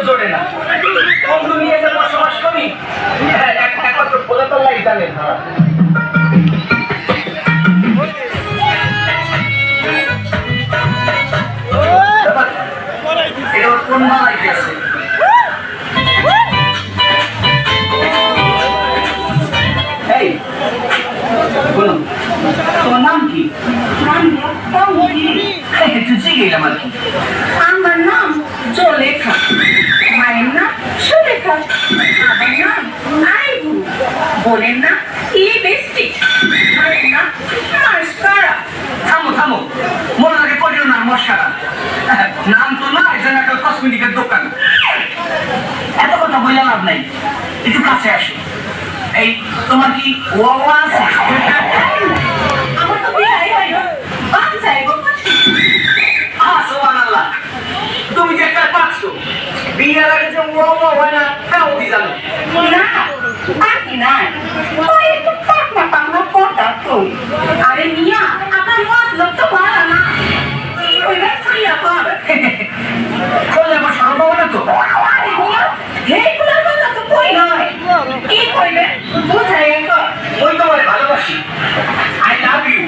জোরে না বন্ধু নিয়ে যে বসবাস করি একমাত্র পোলাতলাই জানেন। এটা কোন মালাই গেছে তোমার নাম কি? একটু জিজ্ঞেস আর কি। আমার নাম জলেখা, মায়ের নাম সুলেখা, আমার নাম আইবু, বোনের নাম লিপস্টিক, মায়ের নাম মাস্কারা। থামো থামো, মনে লাগে করিও না মশারা। নাম তো না, এটা একটা কসমেটিকের দোকান। এত কথা বললাম লাভ নাই, একটু কাছে আসো। এই তোমার কি ওয়া আছে? আমার তো বিয়ে হয় না, বাম চাইবো। সুবহানাল্লাহ, তুমি যে একটা পাচ্ছ বিয়ের আগে যে ওয়া হয় না তাও কি জানো না? বাকি নাই, ওই একটু পাকনা পাকনা কথা কই। আরে মিয়া, আপনার মতলব তো ভালো না, কি কইবে খুইয়া পাবে। করলে আমার সম্ভব না তো। আরে মিয়া, এইগুলোর কথা তো কই নয়, কি কইবে বুঝাই একবার। ওই তোমার ভালোবাসি, আই লাভ ইউ।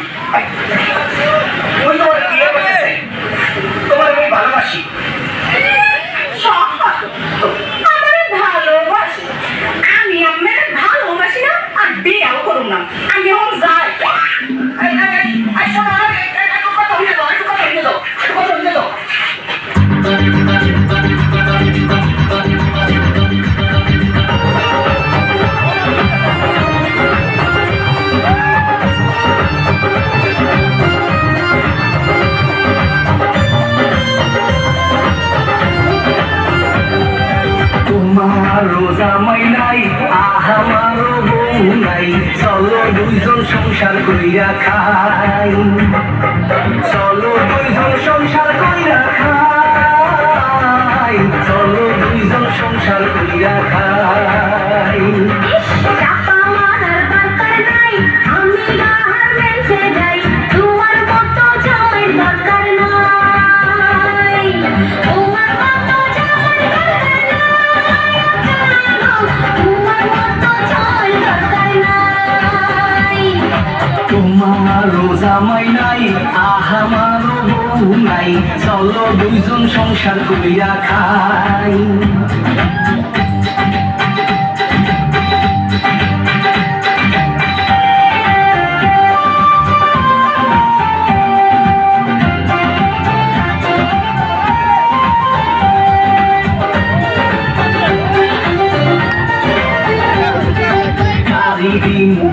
ওই তোমার বিয়ে করতেছে, তোমার আমি ভালোবাসি। আমার ভালোবাসি, আমি আমার ভালোবাসি না আর বিয়েও করুম না, আমি ওর যাই। কথা হয়ে যাও, একটু কথা হয়ে যাও, কথা হয়ে যাও। তোমারও জামাই নাই, আমারও বউ নাই, চলো দুইজন সংসার কইরা খাই, চলো দুইজন সংসার কইরা খাই, চলো দুইজন সংসার কইরা খাই। চাপা মারার দরকার নাই, আমি গার্মেন্টসে যাই, তোমার মতো জামাই দরকার নাই, তোমার মতো জামাই দরকার নাই, তোমার মতো জামাই দরকার নাই। তোমারও জামাই নাই, আমারও বউ নাই, চলো দুইজন সংসার কইরা খাই।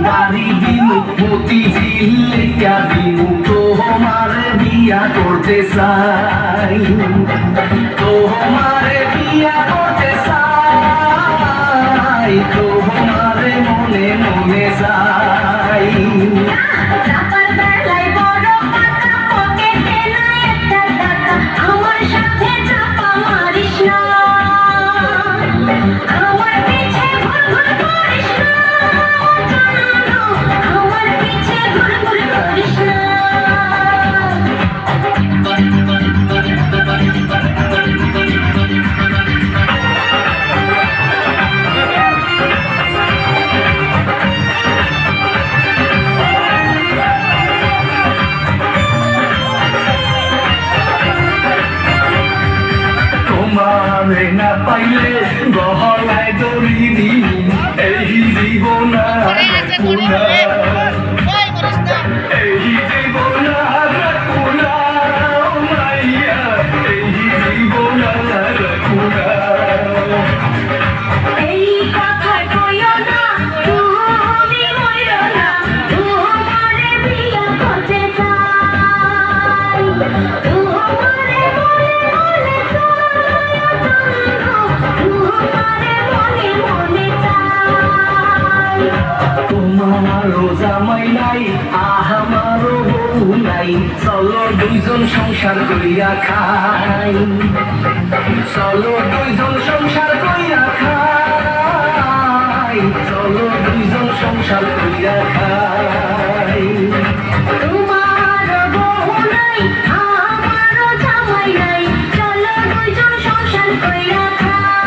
বাড়ি দিনু মতি জিল্লিয়া দিনু, তোমার বিয়া করতে চাই, তোমার বিয়া করতে চাই, তোমার মনে মনে চাই। চাপার বেলায় বড় পাতা, পকেটে নাই একটা টাকা, আমার সাথে চাপা মারিস না, আমার পিছে ঘুরঘুর করিস না, আমার পিছে ঘুরঘুর করিস না। তোমারে না পাইলে গহলায় দড়ি দিই, এই জীবন আর রাখবো না, এই জীবন আর রাখবো না, মাইয়া এই জীবন আর রাখবো না। এই কথা কইও না, তুমি মইরো না, তোমারে বিয়া করতে চাই, তোমারে মনে মনে চাই, তোমারে মনে মনে চাই। তোমারও জামাই নাই, আমারও বউ নাই, চলো দুইজন সংসার কইরা খাই, চলো দুইজন সংসার কইরা খাই, চলো দুইজন সংসার কইরা খাই। তোমারও বউ নাই, আমারও জামাই নাই, চলো দুইজন সংসার কইরা খাই।